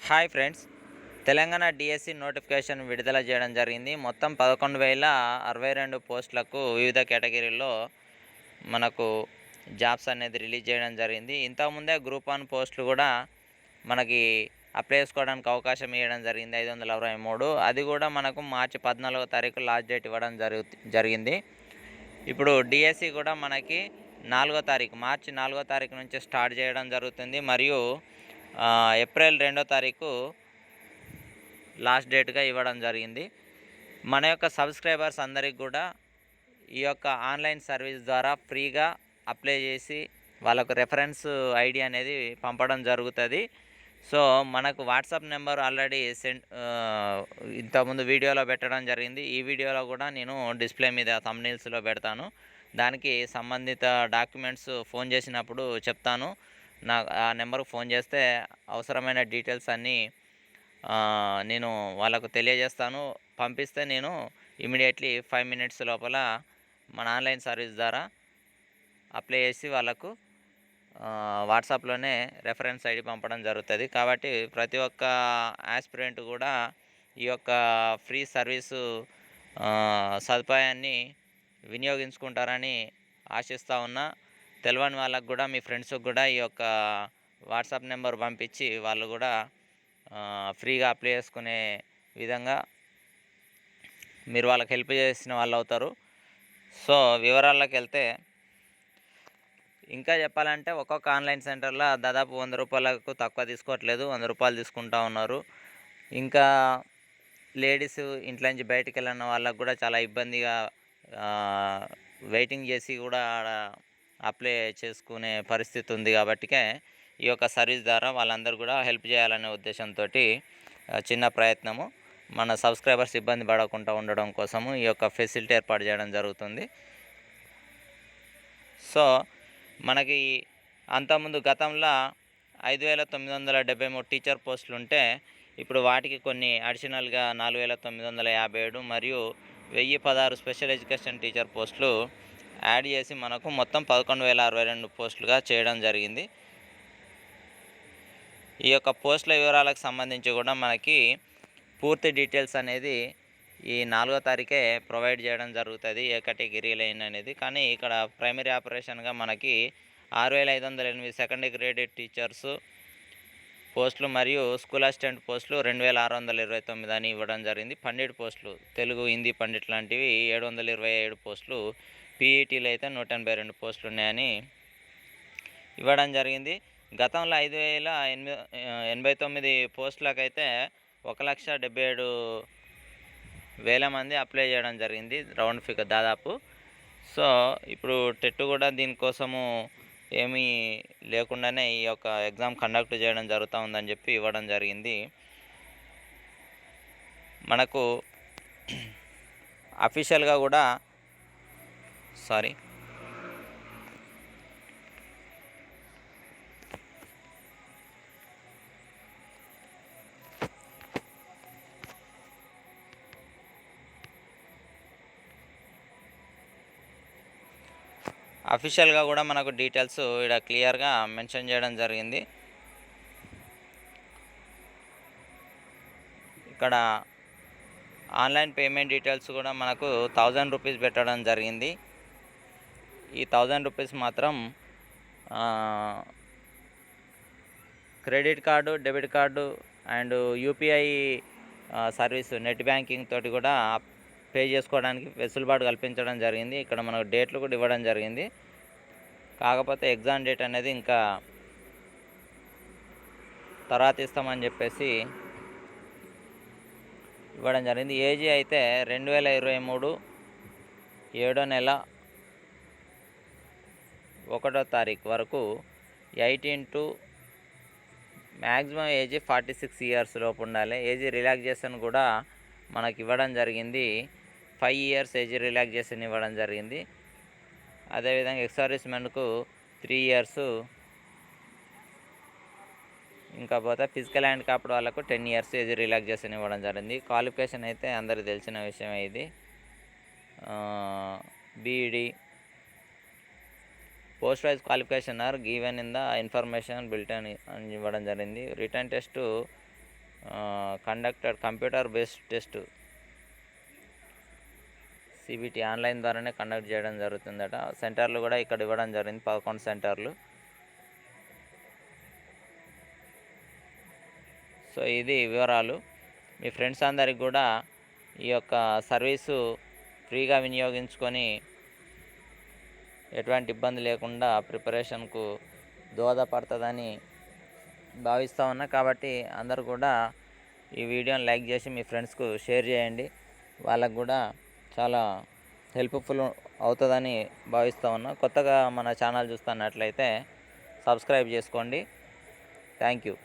Hi friends. Telangana DSC notification విడుదల చేయడం జరిగింది. మొత్తం 11,062 పోస్టులకు వివిధ కేటగిరీల్లో మనకు జాబ్స్ అనేది రిలీజ్ చేయడం జరిగింది. ఇంతకుముందే గ్రూప్ 1 పోస్టులు కూడా మనకి అప్లై చేసుకోవడానికి అవకాశం ఇవ్వడం జరిగింది 523. అది కూడా మనకు మార్చి 14వ తారీఖు లాస్ట్ డేట్ ఇవ్వడం జరిగింది. ఇప్పుడు డిఎస్సి కూడా మనకి మార్చి 4వ తారీఖు నుంచి స్టార్ట్ చేయడం జరుగుతుంది. మరియు ఏప్రిల్ 2వ తారీఖు లాస్ట్ డేట్గా ఇవ్వడం జరిగింది. మన యొక్క సబ్స్క్రైబర్స్ అందరికి కూడా ఈ యొక్క ఆన్లైన్ సర్వీస్ ద్వారా ఫ్రీగా అప్లై చేసి వాళ్ళకు రెఫరెన్స్ ఐడి అనేది పంపడం జరుగుతుంది. సో మనకు వాట్సాప్ నెంబర్ ఆల్రెడీ ఇంతకుముందు వీడియోలో పెట్టడం జరిగింది. ఈ వీడియోలో కూడా నేను డిస్ప్లే మీద థంబ్నెయిల్స్లో పెడతాను. దానికి సంబంధిత డాక్యుమెంట్స్ ఫోన్ చేసినప్పుడు చెప్తాను. ఆ నెంబర్కి ఫోన్ చేస్తే అవసరమైన డీటెయిల్స్ అన్నీ నేను వాళ్ళకు తెలియజేస్తాను. పంపిస్తే నేను ఇమీడియట్లీ 5 మినిట్స్ లోపల మన ఆన్లైన్ సర్వీస్ ద్వారా అప్లై చేసి వాళ్ళకు వాట్సాప్లోనే రెఫరెన్స్ ఐడి పంపడం జరుగుతుంది. కాబట్టి ప్రతి ఒక్క ఆస్పిరెంట్ కూడా ఈ యొక్క ఫ్రీ సర్వీసు సదుపాయాన్ని వినియోగించుకుంటారని ఆశిస్తూ ఉన్నా. తెలియని వాళ్ళకు కూడా మీ ఫ్రెండ్స్కి కూడా ఈ యొక్క వాట్సాప్ నెంబర్ పంపించి వాళ్ళు కూడా ఫ్రీగా అప్లై చేసుకునే విధంగా మీరు వాళ్ళకి హెల్ప్ చేసిన వాళ్ళు అవుతారు. సో వివరాల్లోకి వెళ్తే, ఇంకా చెప్పాలంటే ఒక్కొక్క ఆన్లైన్ సెంటర్లో దాదాపు 100 రూపాయలకు తక్కువ తీసుకోవట్లేదు, 100 రూపాయలు తీసుకుంటూ ఉన్నారు. ఇంకా లేడీస్ ఇంట్లో నుంచి బయటికి వెళ్ళిన వాళ్ళకు కూడా చాలా ఇబ్బందిగా వెయిటింగ్ చేసి కూడా అప్లై చేసుకునే పరిస్థితి ఉంది. కాబట్టికే ఈ యొక్క సర్వీస్ ద్వారా వాళ్ళందరూ కూడా హెల్ప్ చేయాలనే ఉద్దేశంతో చిన్న ప్రయత్నము, మన సబ్స్క్రైబర్స్ ఇబ్బంది పడకుండా ఉండడం కోసము ఈ యొక్క ఫెసిలిటీ ఏర్పాటు చేయడం జరుగుతుంది. సో మనకి అంతకుముందు గతంలో 5,973 టీచర్ పోస్టులు ఉంటే ఇప్పుడు వాటికి కొన్ని అడిషనల్గా 4,957 మరియు 1,016 స్పెషల్ ఎడ్యుకేషన్ టీచర్ పోస్టులు యాడ్ చేసి మనకు మొత్తం 11,062 పోస్టులుగా చేయడం జరిగింది. ఈ యొక్క పోస్టుల వివరాలకు సంబంధించి కూడా మనకి పూర్తి డీటెయిల్స్ అనేది ఈ 4వ తారీఖే ప్రొవైడ్ చేయడం జరుగుతుంది, ఏ కేటగిరీలో అనేది. కానీ ఇక్కడ ప్రైమరీ ఆపరేషన్గా మనకి 6,508 సెకండరీ గ్రేడెడ్ టీచర్స్ పోస్టులు మరియు స్కూల్ అసిస్టెంట్ పోస్టులు 2,629 అని ఇవ్వడం జరిగింది. పండిట్ పోస్టులు తెలుగు, హిందీ పండిట్ లాంటివి 727 పోస్టులు, పీఈటీలు అయితే 182 పోస్టులు ఉన్నాయని ఇవ్వడం జరిగింది. గతంలో 5,089 పోస్టులకైతే 1,77,000 మంది అప్లై చేయడం జరిగింది, రౌండ్ ఫిగర్ దాదాపు. సో ఇప్పుడు టెట్ కూడా దీనికోసము ఏమీ లేకుండానే ఈ యొక్క ఎగ్జామ్ కండక్ట్ చేయడం జరుగుతూ ఉందని చెప్పి ఇవ్వడం జరిగింది. మనకు అఫీషియల్గా కూడా మనకు డీటెయిల్స్ ఇక్కడ క్లియర్గా మెన్షన్ చేయడం జరిగింది. ఇక్కడ ఆన్లైన్ పేమెంట్ డీటెయిల్స్ కూడా మనకు 1000 రూపీస్ పెట్టడం జరిగింది. ఈ 1000 రూపీస్ మాత్రం credit card, debit card and UPI service net banking తోటి కూడా పే చేసుకోవడానికి వెసులుబాటు కల్పించడం జరిగింది. ఇక్కడ మనకు డేట్లు కూడా ఇవ్వడం జరిగింది. కాకపోతే ఎగ్జామ్ డేట్ అనేది ఇంకా తర్వాత ఇస్తామని చెప్పేసి ఇవ్వడం జరిగింది. ఏజీ అయితే 2023 7వ నెల 1వ తారీఖు వరకు 18 to మ్యాక్సిమం ఏజీ 46 ఇయర్స్ లోపు ఉండాలి. ఏజీ రిలాక్సేషన్ కూడా మనకి ఇవ్వడం జరిగింది, 5 ఇయర్స్ ఏజీ రిలాక్సేషన్ ఇవ్వడం జరిగింది. అదేవిధంగా ఎక్స్ సర్వీస్మెన్కు 3 ఇయర్స్, ఇంకా పోతే ఫిజికల్ హ్యాండ్ కాప్డ్ వాళ్ళకు 10 ఇయర్స్ ఏజ్ రిలాక్సేషన్ ఇవ్వడం జరిగింది. క్వాలిఫికేషన్ అయితే అందరికీ తెలిసిన విషయమే. ఇది BEd post wise qualification are given in the information bulletin అని ఇవ్వడం జరిగింది. Written test conducted computer based test CBT online ద్వారానే కండక్ట్ చేయడం జరుగుతుందట. సెంటర్లు కూడా ఇక్కడ ఇవ్వడం జరిగింది, 11 సెంటర్లు. సో ఇది వివరాలు. మీ ఫ్రెండ్స్ అందరికి కూడా ఈ యొక్క సర్వీసు ఫ్రీగా వినియోగించుకొని ఎటువంటి ఇబ్బంది లేకుండా ప్రిపరేషన్కు దోహదపడుతుందని భావిస్తూ ఉన్నా. కాబట్టి అందరూ కూడా ఈ వీడియోని లైక్ చేసి మీ ఫ్రెండ్స్కు షేర్ చేయండి. వాళ్ళకు కూడా చాలా హెల్ప్ఫుల్ అవుతుందని భావిస్తూ ఉన్నా. కొత్తగా మన ఛానల్ చూస్తున్నట్లయితే సబ్స్క్రైబ్ చేసుకోండి. Thank you.